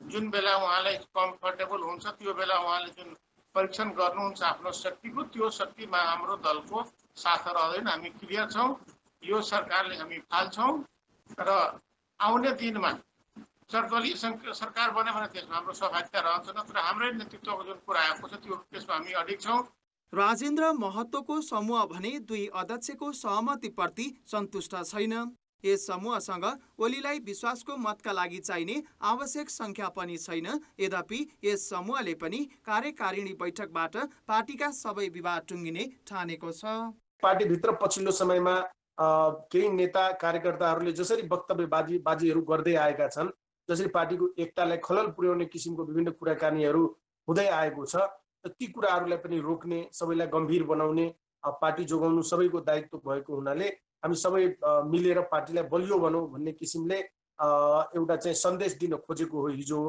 S16: जुन बेला उहाँलाई कम्फर्टेबल हुन्छ त्यो बेला उहाँले जुन परीक्षण गर्नुहुन्छ आफ्नो शक्तिको, त्यो शक्तिमा हाम्रो दलको साथ रहँदैन। हामी क्लियर छौँ, यो सरकारले हामी फाल्छौँ र आउने दिनमा सर्वदलीय सरकार बन्यो भने त्यसमा हाम्रो सहभागिता रहन्छ। नत्र हाम्रै नेतृत्वको जुन कुरा आएको छ त्यो त्यसमा हामी अडिग छौँ।
S15: राजेन्द्र महतोको समूह भने 2 अध्यक्षको सहमतिप्रति सन्तुष्ट छैन। यस समूहसँग ओलीलाई विश्वासको मतका लागि चाहिने आवश्यक संख्या पनि छैन। यद्यपि यस समूहले पनि कार्यकारिणी बैठकबाट पार्टीका सबै विवाद टुङ्गिने ठानेको छ।
S16: पार्टीभित्र पछिल्लो समयमा केही नेता कार्यकर्ताहरूले जसरी वक्तव्यबाजीहरू गर्दै आएका छन्, जसरी पार्टीको एकतालाई खलल पुर्याउने किसिमको विभिन्न कुराकानीहरू हुँदै आएको छ, ती कुराहरूलाई पनि रोक्ने, सबैलाई गम्भीर बनाउने, पार्टी जोगाउनु सबैको दायित्व भएको हुनाले हामी सबै मिलेर पार्टीलाई बलियो बनाऊ भन्ने किसिमले एउटा चाहिँ सन्देश दिन खोजेको हो। हिजो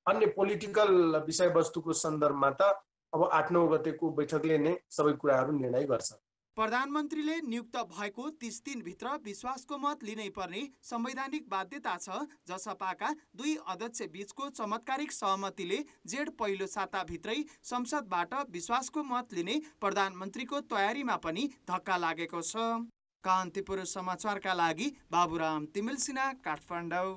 S16: अन्य पोलिटिकल विषयवस्तुको सन्दर्भमा त अब 8-9 गतेको बैठकले नै सबै कुराहरू निर्णय गर्छ।
S15: प्रधानमन्त्रीले नियुक्त भएको 30 दिनभित्र विश्वासको मत लिनै पर्ने संवैधानिक बाध्यता छ। जसपाका 2 अध्यक्ष बीचको चमत्कारिक सहमतिले जेठ पहिलो साताभित्रै संसदबाट विश्वासको मत लिने प्रधानमन्त्रीको तयारीमा पनि धक्का लागेको छ। कान्तिपुर समाचारका लागि बाबुराम तिमिल सिन्हा, काठमाडौँ।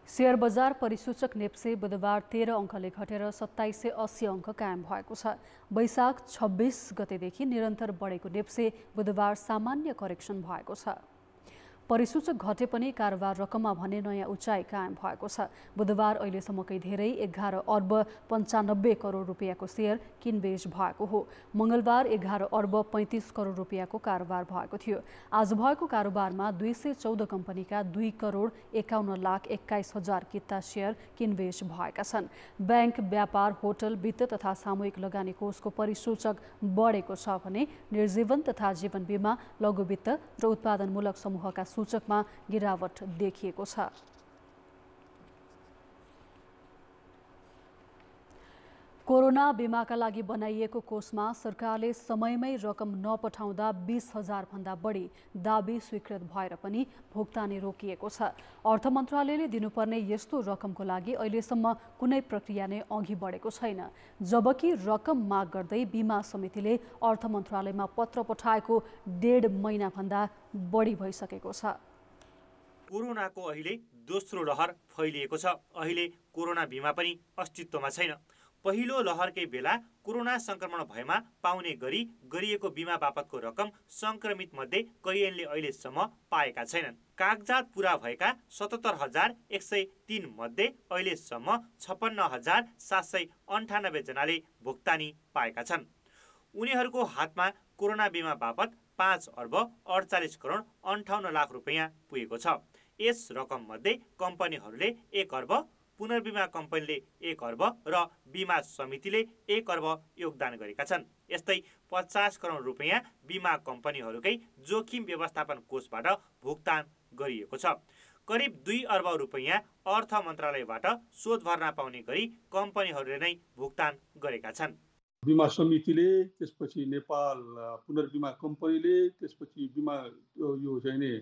S1: शेयर बजार परिसूचक नेप्से बुधबार 13 अङ्कले घटेर 2780 अङ्क कायम भएको छ। वैशाख 26 गतेदेखि निरन्तर बढेको नेप्से बुधबार सामान्य करेक्सन भएको छ। परिसूचक घटे पनि कारोबार रकममा भने नयाँ उचाइ कायम भएको छ। बुधबार अहिलेसम्मकै धेरै 11 अर्ब 95 करोड रुपियाँको सेयर किनबेच भएको हो। मंगलबार 11 अर्ब 35 करोड रुपियाँको कारोबार भएको थियो। आज भएको कारोबारमा 214 कम्पनीका 2 करोड 51 लाख 21 हजार किता शेयर किनबेच भएका छन्। बैंक, व्यापार, होटल, वित्त तथा सामूहिक लगानी कोषको परिसूचक बढेको छ भने निर्जीवन तथा जीवन बीमा, लघु वित्त र उत्पादनमूलक समूहका सूचकमा गिरावट देखिएको छ। कोरोना बीमाका लागि बनाइएको कोषमा सरकारले समयमै रकम नपठाउँदा 20,000 भन्दा बढी दाबी स्वीकृत भएर पनि भुक्तानी रोकिएको छ। अर्थ मन्त्रालयले दिनुपर्ने यस्तो रकमको लागि अहिलेसम्म कुनै प्रक्रिया नै अघि बढेको छैन। जबकि रकम माग गर्दै बीमा समितिले अर्थ मन्त्रालयमा पत्र पठाएको 1.5 महिनाभन्दा बढी भइसकेको छ।
S17: कोरोनाको अहिले दोस्रो लहर फैलिएको छ। अहिले कोरोना बीमा पनि अस्तित्वमा छैन। पहिलो लहरकै बेला कोरोना संक्रमण भएमा पाउने गरी गरिएको बीमा बापतको रकम संक्रमित मध्ये कैयनले अहिलेसम्म पाएका छैनन्। कागजात पूरा भएका 77,103 मध्ये अहिलेसम्म 56,798 जनाले भुक्तानी पाएका छन्। उनीहरूको हातमा कोरोना बीमा बापत 5 अर्ब 48 करोड 58 लाख रुपियाँ पुगेको छ। यस रकम मध्ये कम्पनीहरूले 1 अर्ब, पुनर्बीमा कम्पनीले 1 अर्ब र बीमा समितिले 1 अर्ब योगदान गरेका छन्। यस्तै 50 करोड रुपियाँ बीमा कम्पनीहरूकै जोखिम व्यवस्थापन कोषबाट भुक्तान गरिएको छ। करिब 2 अर्ब रुपियाँ अर्थ मन्त्रालयबाट शोध भर्ना पाउने गरी कम्पनीहरूले नै भुक्तान गरेका छन्।
S18: बीमा समितिले, त्यसपछि नेपाल पुनर्बीमा कम्पनीले, त्यसपछि बीमा यो चाहिँ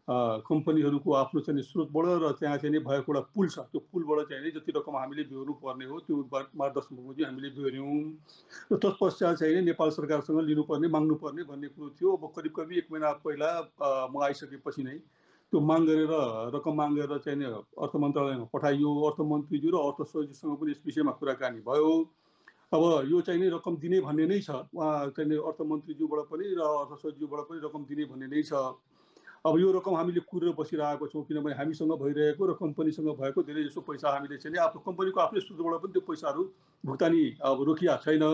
S18: कम्पनीहरूको आफ्नो चाहिँ स्रोतबाट र त्यहाँ चाहिँ भएको एउटा पुल छ। त्यो पुलबाट चाहिँ जति रकम हामीले बेहोर्नु पर्ने हो त्यो मार्गदर्शनमा चाहिँ हामीले बेहोर्यौँ र तत्पश्चात चाहिँ नेपाल सरकारसँग लिनुपर्ने माग्नुपर्ने भन्ने कुरो थियो। अब करिब 1 महिना पहिला म आइसकेपछि नै त्यो माग गरेर रकम माग गरेर चाहिँ अर्थ मन्त्रालयमा पठाइयो। अर्थमन्त्रीज्यू र अर्थ सचिवसँग पनि यस विषयमा कुराकानी भयो। अब यो चाहिँ नि रकम दिने भन्ने नै छ। उहाँ चाहिँ अर्थमन्त्रीज्यूबाट पनि र अर्थ सचिवबाट पनि रकम दिने भन्ने नै छ। अब यो रकम हामीले कुरेर बसिरहेको छौँ, किनभने हामीसँग भइरहेको र कम्पनीसँग भएको धेरै जसो पैसा हामीले चाहिँ आफ्नो कम्पनीको आफ्नै स्रोतबाट पनि त्यो पैसाहरू भुक्तानी अब रोकिया छैन।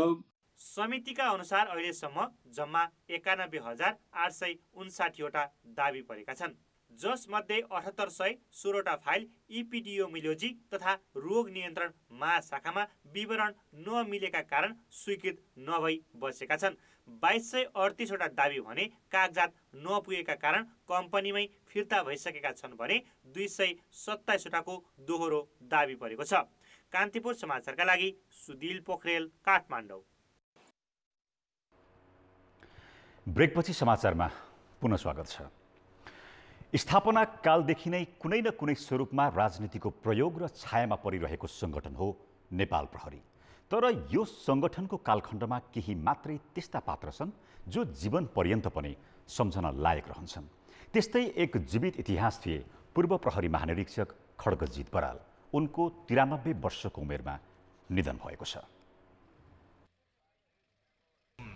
S17: समितिका अनुसार अहिलेसम्म जम्मा 91,859 वटा दाबी परेका छन्, जसमध्ये 7816 फाइल इपिडियोमियोलोजी तथा रोग नियन्त्रण महाशाखामा विवरण नमिलेका कारण स्वीकृत नभई बसेका छन्। 2238 वटा दाबी भने कागजात नपुगेका कारण कम्पनीमै फिर्ता भइसकेका छन् भने 227 वटाको दोहोरो दाबी परेको छ। कान्तिपुर समाचारका लागि सुदिल पोखरेल, काठमाडौँ।
S2: ब्रेकपछि समाचारमा पुनः स्वागत छ। स्थापना कालदेखि नै कुनै न कुनै स्वरूपमा राजनीतिको प्रयोग र छायामा परिरहेको सङ्गठन हो नेपाल प्रहरी। तर यो सङ्गठनको कालखण्डमा केही मात्रै त्यस्ता पात्र छन् जो जीवन पर्यन्त पनि सम्झन लायक रहन्छन्। त्यस्तै एक जीवित इतिहास थिए पूर्व प्रहरी महानिरीक्षक खड्गजित बराल। उनको 93 वर्षको उमेरमा निधन भएको छ।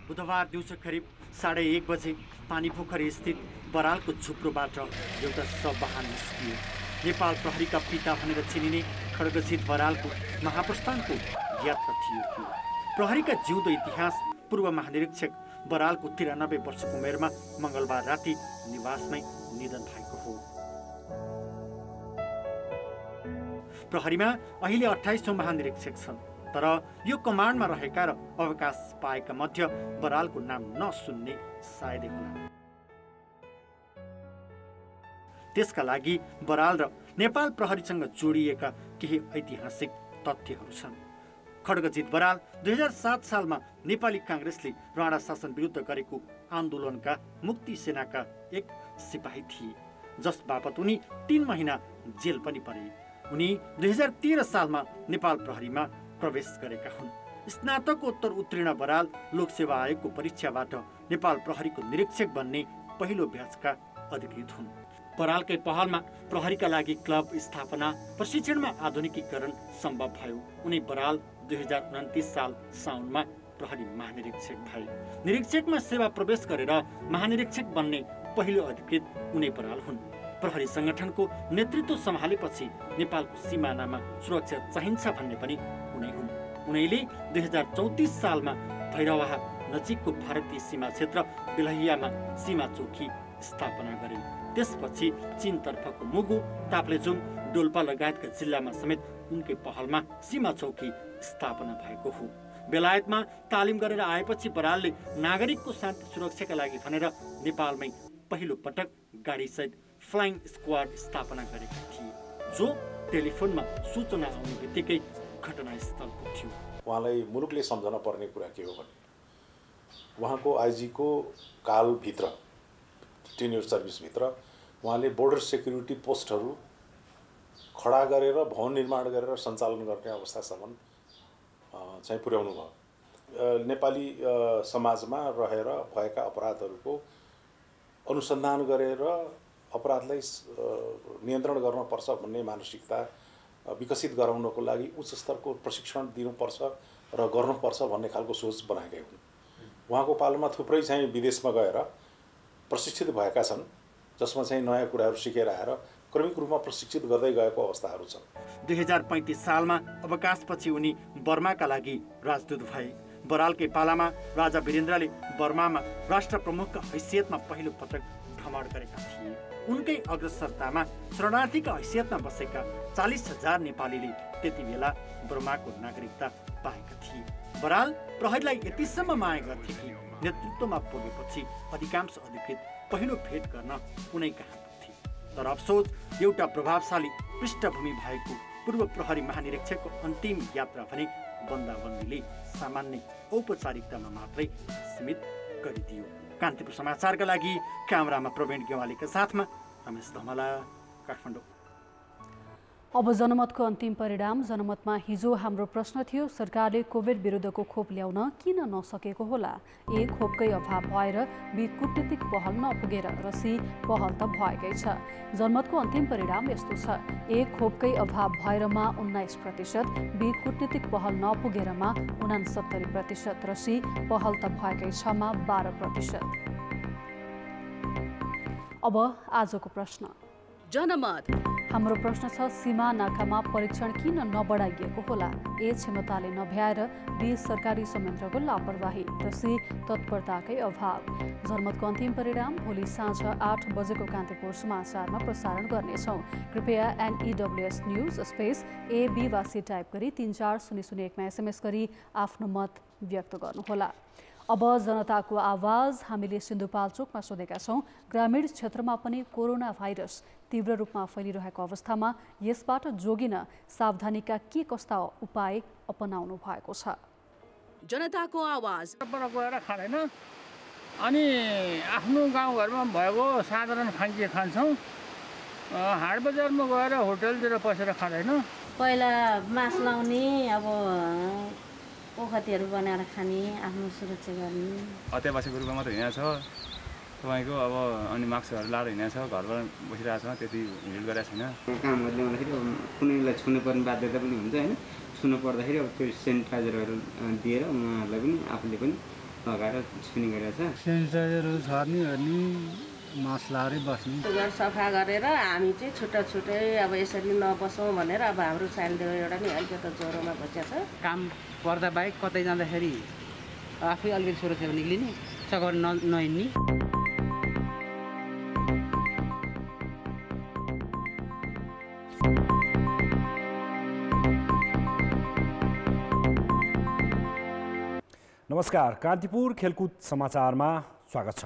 S19: बुधबार दिउँसो करिब 1:30 बजे पानीपोखरी स्थित बरालको झुप्रोबाट एउटा शववाहन निस्कियो। नेपाल प्रहरीका पिता भनेर चिनिने खड्गजित बरालको महाप्रस्थानको यात्रा थियो। प्रहरीका जिउँदो इतिहास पूर्व महानिरीक्षक बरालको 93 वर्षको उमेरमा मंगलबार राति निवासमै निधन भएको हो। प्रहरीमा अहिले 28औं महानिरीक्षक छन्, तर यो कमान्डमा रहेका र अवकाश पाएका मध्य बरालको नाम नसुन्ने सायदै होला। त्यसका लागि बराल र नेपाल प्रहरीसँग जोडिएका केही ऐतिहासिक तथ्यहरू छन्। खड्गजित बराल 2007 सालमा नेपाली काङ्ग्रेसले राणा शासन विरुद्ध गरेको आन्दोलनका मुक्ति सेनाका एक सिपाही थिए, जस बापत उनी 3 महिना जेल पनि परे। उनी 2013 सालमा नेपाल प्रहरीमा प्रवेश गरेका हुन्। स्नातकोत्तर उत्तीर्ण बराल लोकसेवा आयोगको परीक्षाबाट नेपाल प्रहरीको निरीक्षक बन्ने पहिलो ब्याचका अधिकृत हुन्। बरालकै पहलमा प्रहरीका लागि क्लब स्थापना, प्रशिक्षणमा आधुनिकीकरण सम्भव भयो। उनी बराल 2029 साल साउनमा प्रहरी महानिरीक्षक भए। निरीक्षकमा सेवा प्रवेश गरेर महानिरीक्षक बन्ने पहिलो अधिकृत उनै बराल हुन्। प्रहरी संगठनको नेतृत्व सम्हालेपछि नेपालको सिमानामा सुरक्षा चाहिन्छ भन्ने पनि उनै हुन्। उनैले 2034 सालमा भैरवाहा नजिकको भारतीय सीमा क्षेत्र बेलहियामा सीमा चौकी स्थापना गरे। त्यसपछि चीनतर्फको मुगु, ताप्लेजुङ, डोल्पा लगायतका जिल्लामा समेत उनकै पहलमा सीमा चौकी स्थापना भएको हो। बेलायतमा तालिम गरेर आएपछि बरालले नागरिकको शान्ति सुरक्षाका लागि भनेर नेपालमै पहिलो पटक गाडीसहित फ्लाइङ स्क्वाड स्थापना गरेका थिए, जो टेलिफोनमा सूचना आउने बित्तिकै घटनास्थल पुग्थ्यो।
S20: उहाँलाई मुलुकले सम्झन पर्ने कुरा के हो भने उहाँको आइजीको कालभित्र टेन्युर सर्भिसभित्र उहाँले बोर्डर सेक्युरिटी पोस्टहरू खडा गरेर भवन निर्माण गरेर सञ्चालन गर्ने अवस्थासम्म चाहिँ पुर्याउनु भयो। नेपाली समाजमा रहेर भएका अपराधहरूको अनुसन्धान गरेर अपराधलाई नियन्त्रण गर्नुपर्छ भन्ने मानसिकता विकसित गराउनको लागि उच्च स्तरको प्रशिक्षण दिनुपर्छ र गर्नुपर्छ भन्ने खालको सोच बनाएकै हुन्। उहाँको पालोमा थुप्रै चाहिँ विदेशमा गएर प्रशिक्षित भएका छन्, जसमा चाहिँ नयाँ कुराहरू सिकेर आएर क्रमिक रूपमा प्रशिक्षित गर्दै गएको अवस्थाहरू छन्।
S19: 2035 सालमा अवकाशपछि उनी बर्माका लागि राजदूत भए। बरालकै पालामा राजा वीरेन्द्रले बर्मामा राष्ट्र प्रमुखका हैसियतमा पहिलो पटक भ्रमण गरेका थिए। उनकै अग्रसरतामा शरणार्थीका हैसियतमा बसेका 40,000 नेपालीले त्यति बेला बर्माको नागरिकता पाएका थिए। बराल प्रहरीलाई यतिसम्म माया गर्थे कि नेतृत्वमा पुगेपछि अधिकांश अधिकृत पहिलो भेट गर्न उनै कहाँ पुग्थे। तर अफसोस एउटा प्रभावशाली पृष्ठभूमि भएको पूर्व प्रहरी महानिरीक्षकको अन्तिम यात्रा भने बन्दाबन्दीले सामान्य औपचारिकतामा मात्रै सीमित गरिदियो। कान्तिपुर समाचारका लागि क्यामेरामा प्रवीण गेवालीका साथमा रमेश धमला, काठमाडौँ।
S1: अब जनमतको अन्तिम परिणाम। जनमतमा हिजो हाम्रो प्रश्न थियो, सरकारले कोभिड विरुद्धको खोप ल्याउन किन नसकेको होला? ए, खोपकै अभाव भएर, बी, कूटनीतिक पहल नपुगेर, र सी, पहल त भएकै छ। जनमतको अन्तिम परिणाम यस्तो छ। ए, खोपकै अभाव भएरमा 19%, बी, कूटनीतिक पहल नपुगेरमा 69%, र सी, पहल त भएकै छमा 12%। अब आजको प्रश्न। जनमत हाम्रो प्रश्न छ, सीमा नाकामा परीक्षण किन नबढाइएको होला? ए, क्षमताले नभ्याएर, बी, सरकारी संयन्त्रको लापरवाही, र सी, तत्परताकै अभाव। जनमतको अन्तिम परिणाम भोलि साँझ 8 बजेको कान्तिपुर समाचारमा प्रसारण गर्नेछौँ। कृपया NEWS न्युज स्पेस AB वा सी टाइप गरी 34001मा SMS गरी आफ्नो मत व्यक्त गर्नुहोला। अब जनताको आवाज। हामीले सिन्धुपाल्चोकमा सोधेका छौँ, ग्रामीण क्षेत्रमा पनि कोरोना भाइरस तीव्र रूपमा फैलिरहेको अवस्थामा यसबाट जोगिन सावधानीका के कस्ता उपाय अपनाउनु भएको छ?
S3: जनताको आवाज। गएर खाँदैन, अनि आफ्नो गाउँघरमा भएको साधारण खान्चे खान्छौँ। हाट बजारमा गएर होटलतिर पसेर खाँदैन।
S21: पहिला मास लाउने, अब ओखतीहरू बनाएर खाने, आफ्नो सुरक्षा गर्ने।
S22: अत्यावश्यक रूपमा मात्रै हिँडेको छ तपाईँको। अब अनि मास्कहरू लाएर हिँडेको छ, घरबाट बसिरहेको छ, त्यति हिँड गरेको छैन।
S23: कामहरू ल्याउँदाखेरि कुनैलाई छुनुपर्ने बाध्यता पनि हुन्छ होइन। छुनु पर्दाखेरि अब त्यो सेनिटाइजरहरू दिएर उहाँहरूलाई पनि आफूले पनि लगाएर छुने गरेको छ।
S24: सेनिटाइजरहरू छर्ने ओर्ने, मास्क लाएरै बस्ने।
S21: घर सफा गरेर हामी चाहिँ छुट्टै अब यसरी नबसौँ भनेर अब हाम्रो साइलदेव एउटा नि अलिकति ज्वरोमा बसिएको छ।
S25: काम पर्दा बाहेक कतै जाँदाखेरि आफै अलिकति सुरक्षा निक्लिने, सघाउ नहिँड्ने।
S26: नमस्कार, कान्तिपुर खेलकुद समाचारमा स्वागत छ।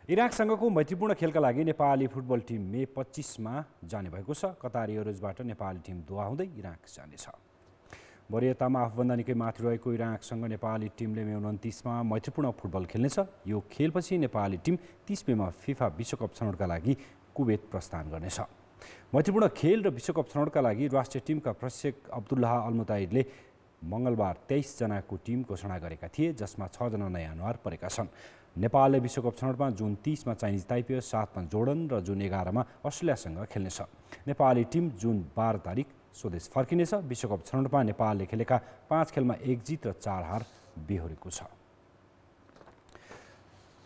S26: इराकसँगको मैत्रीपूर्ण खेलका लागि नेपाली फुटबल टिम मे 25मा जाने भएको छ। कतार एयरवेजबाट नेपाली टिम दोहा हुँदै इराक जानेछ। वरियतामा आफूभन्दा निकै माथि रहेको इराकसँग नेपाली टिमले मे 29मा मैत्रीपूर्ण फुटबल खेल्नेछ। यो खेलपछि नेपाली टिम 30 मेमा फिफा विश्वकप छनौटका लागि कुवेत प्रस्थान गर्नेछ। मैत्रीपूर्ण खेल र विश्वकप छनौटका लागि राष्ट्रिय टिमका प्रशिक्षक अब्दुल्लाह अलमुताइदले मङ्गलबार 23 जनाको टिम घोषणा गरेका थिए, जसमा 6 जना नयाँ अनुहार परेका छन्। नेपालले विश्वकप छनौटमा जुन 30 मा चाइनिज ताइपे, 7 मा जोर्डन र जुन 11 मा अस्ट्रेलियासँग खेल्नेछ। नेपाली टिम जुन 12 तारिक स्वदेश फर्किनेछ। विश्वकप छनौटमा नेपालले खेलेका 5 खेलमा 1 जित र 4 हार बेहोरेको छ।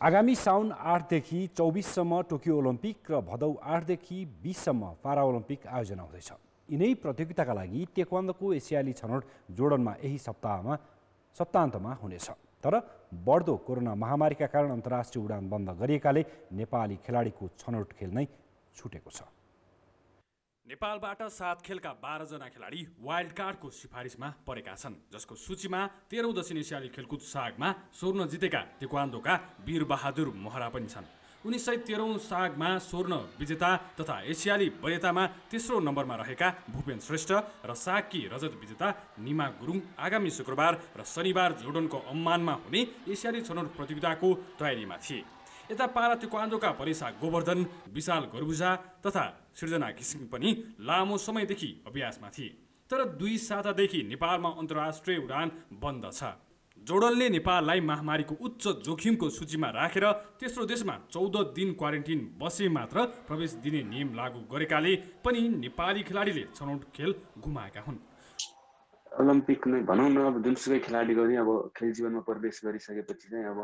S26: आगामी साउन 8 देखि 24 सम्म टोकियो ओलम्पिक र भदौ 8 देखि 20 सम्म पारा ओलम्पिक आयोजना हुँदैछ। यिनै प्रतियोगिताका लागि टेक्वान्डोको एसियाली छनौट जोर्डनमा यही सप्ताहन्तमा हुनेछ। तर बढ्दो कोरोना महामारीका कारण अन्तर्राष्ट्रिय उडान बन्द गरिएकाले नेपाली खेलाडीको छनौट खेल नै छुटेको छ।
S4: नेपालबाट 7 खेलका 12 जना खेलाडी वाइल्ड कार्डको सिफारिसमा परेका छन्, जसको सूचीमा 13औं दक्षिण एसियाली खेलकुद सागमा स्वर्ण जितेका टेक्वान्डोका वीरबहादुर मोहरा पनि छन्। 1913औं सागमा स्वर्ण विजेता तथा एसियाली वरियतामा तेस्रो नम्बरमा रहेका भूपेन श्रेष्ठ र सागकी रजत विजेता निमा गुरुङ आगामी शुक्रबार र शनिबार जोर्डनको अम्मानमा हुने एसियाली छनौट प्रतियोगिताको तयारीमा थिए। यता पारा टेक्वान्डोका परिसा गोवर्धन, विशाल गरबुजा तथा सृजना घिसिङ पनि लामो समयदेखि अभ्यासमा थिए। तर 2 सातादेखि नेपालमा अन्तर्राष्ट्रिय उडान बन्द छ। जोर्डनले नेपाललाई महामारीको उच्च जोखिमको सूचीमा राखेर तेस्रो देशमा 14 दिन क्वारेन्टिन बसे मात्र प्रवेश दिने नियम लागू गरेकाले पनि नेपाली खेलाडीले छनौट खेल गुमाएका हुन्।
S23: ओलम्पिक नै भनौँ न, अब जुनसुकै खेलाडीको नि अब खेल जीवनमा प्रवेश गरिसकेपछि चाहिँ अब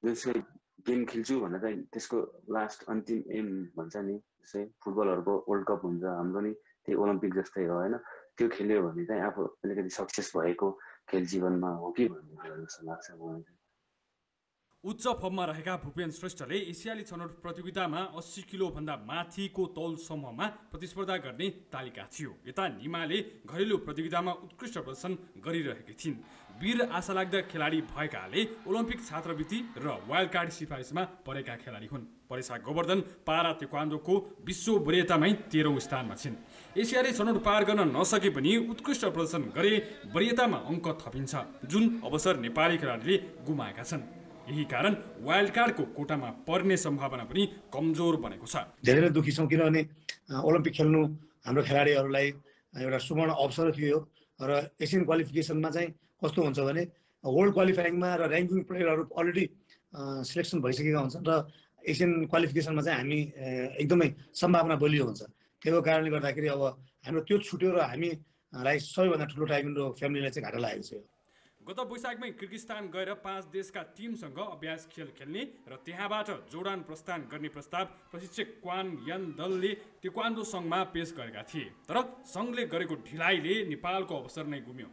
S23: जुनसुकै गेम खेल्छु भनेर चाहिँ त्यसको लास्ट अन्तिम एम भन्छ नि, जस्तै फुटबलहरूको वर्ल्ड कप हुन्छ, हाम्रो नि त्यही ओलम्पिक जस्तै हो होइन। त्यो खेल्यो भने चाहिँ आफू अलिकति सक्सेस भएको खेल जीवनमा हो कि भन्ने जस्तो लाग्छ मलाई।
S4: उच्च फर्ममा रहेका भूपेन श्रेष्ठले एसियाली छनौट प्रतियोगितामा 80 किलोभन्दा माथिको तौल समूहमा प्रतिस्पर्धा गर्ने तालिका थियो। यता निमाले घरेलु प्रतियोगितामा उत्कृष्ट प्रदर्शन गरिरहेकी थिइन्। वीर आशालाग्दा खेलाडी भएकाले ओलम्पिक छात्रवृत्ति र वाइल्ड कार्ड सिफारिसमा परेका खेलाडी हुन्। परिसा गोवर्धन पारा टेक्वान्डोको विश्व वरियतामै 13औं स्थानमा छिन्। एसियाली छनौट पार गर्न नसके पनि उत्कृष्ट प्रदर्शन गरे वरियतामा अङ्क थपिन्छ, जुन अवसर नेपाली खेलाडीले गुमाएका छन्। यही कारण वाइल्ड कार्डको कोटामा पर्ने सम्भावना पनि कमजोर बनेको छ।
S5: धेरै दुखी छौँ, किनभने ओलम्पिक खेल्नु हाम्रो खेलाडीहरूलाई एउटा सुवर्ण अवसर थियो र एसियन क्वालिफिकेसनमा चाहिँ कस्तो हुन्छ भने वर्ल्ड क्वालिफाइङमा र ऱ्याङ्किङ प्लेयरहरू अलरेडी सिलेक्सन भइसकेका हुन्छन् र एसियन क्वालिफिकेसनमा चाहिँ हामी एकदमै सम्भावना बलियो हुन्छ। त्यो कारणले गर्दाखेरि अब हाम्रो त्यो छुट्यो र हामीलाई सबैभन्दा ठुलो ताइक्वान्डो फ्यामिलीलाई चाहिँ घाटा लागेको छ।
S4: गत वैशाखमै किर्गिस्तान गएर 5 देशका टिमसँग अभ्यास खेल खेल्ने र त्यहाँबाट जोर्डान प्रस्थान गर्ने प्रस्ताव प्रशिक्षक क्वान यान दलले टेक्वान्डो सङ्घमा पेश गरेका थिए। तर सङ्घले गरेको ढिलाइले नेपालको अवसर नै गुम्यो।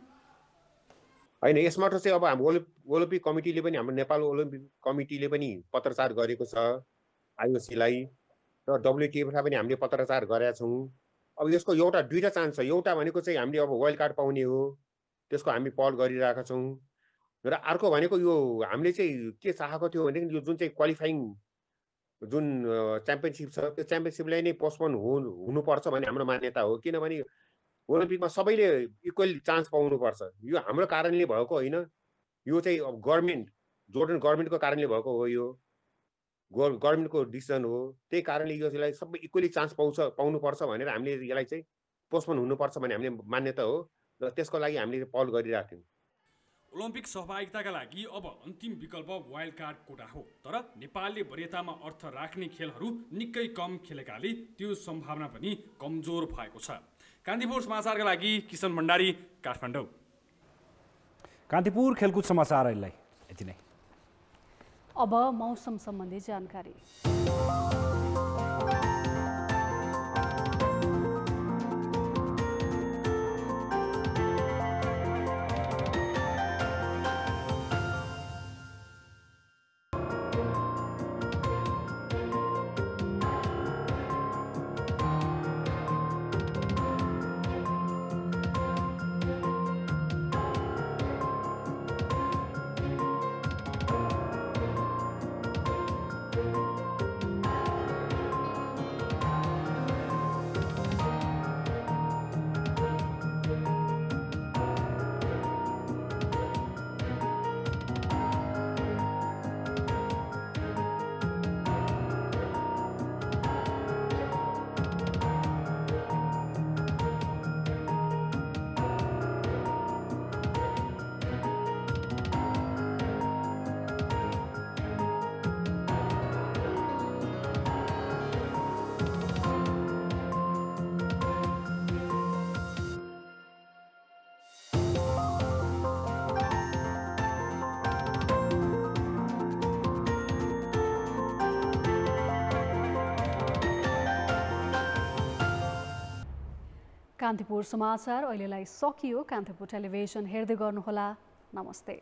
S6: होइन, यसबाट चाहिँ अब हाम्रो ओलम्पिक कमिटीले पनि, हाम्रो नेपाल ओलम्पिक कमिटीले पनि पत्रचार गरेको छ आइओसीलाई र WTFलाई पनि हामीले पत्रचार गरेका छौँ। अब यसको दुईटा चान्स छ। एउटा भनेको चाहिँ हामीले अब वाइल्ड कार्ड पाउने हो, त्यसको हामी पहल गरिरहेका छौँ, र अर्को भनेको यो हामीले चाहिँ के चाहेको थियो भनेदेखि यो जुन चाहिँ क्वालिफाइङ जुन च्याम्पियनसिप छ त्यो च्याम्पियनसिपलाई नै पोस्टपोन हुनुपर्छ भन्ने हाम्रो मान्यता हो। किनभने ओलम्पिकमा सबैले इक्वल चान्स पाउनुपर्छ। यो हाम्रो कारणले भएको होइन, यो चाहिँ गभर्मेन्ट जोर्डन गभर्मेन्टको कारणले भएको हो, यो गभर्मेन्टको डिसिजन हो। त्यही कारणले यसलाई सबै इक्वली चान्स पाउनुपर्छ भनेर हामीले यसलाई चाहिँ पोस्टपोन हुनुपर्छ भन्ने हामीले मान्यता हो र त्यसको लागि हामीले पहल गरिरहेको थियौँ।
S4: ओलम्पिक सहभागिताका लागि अब अन्तिम विकल्प वाइल्ड कार्ड कोटा हो। तर नेपालले वरियतामा अर्थ राख्ने खेलहरू निकै कम खेलेकाले त्यो सम्भावना पनि कमजोर भएको छ। कान्तिपुर समाचारका लागि किशन भण्डारी, काठमाडौँ।
S26: कान्तिपुर खेलकुद समाचार अहिले यति नै।
S1: अब मौसम सम्बन्धी जानकारी। कान्तिपुर समाचार अहिलेलाई सकियो। कान्तिपुर टेलिभिजन हेर्दै गर्नुहोला। नमस्ते।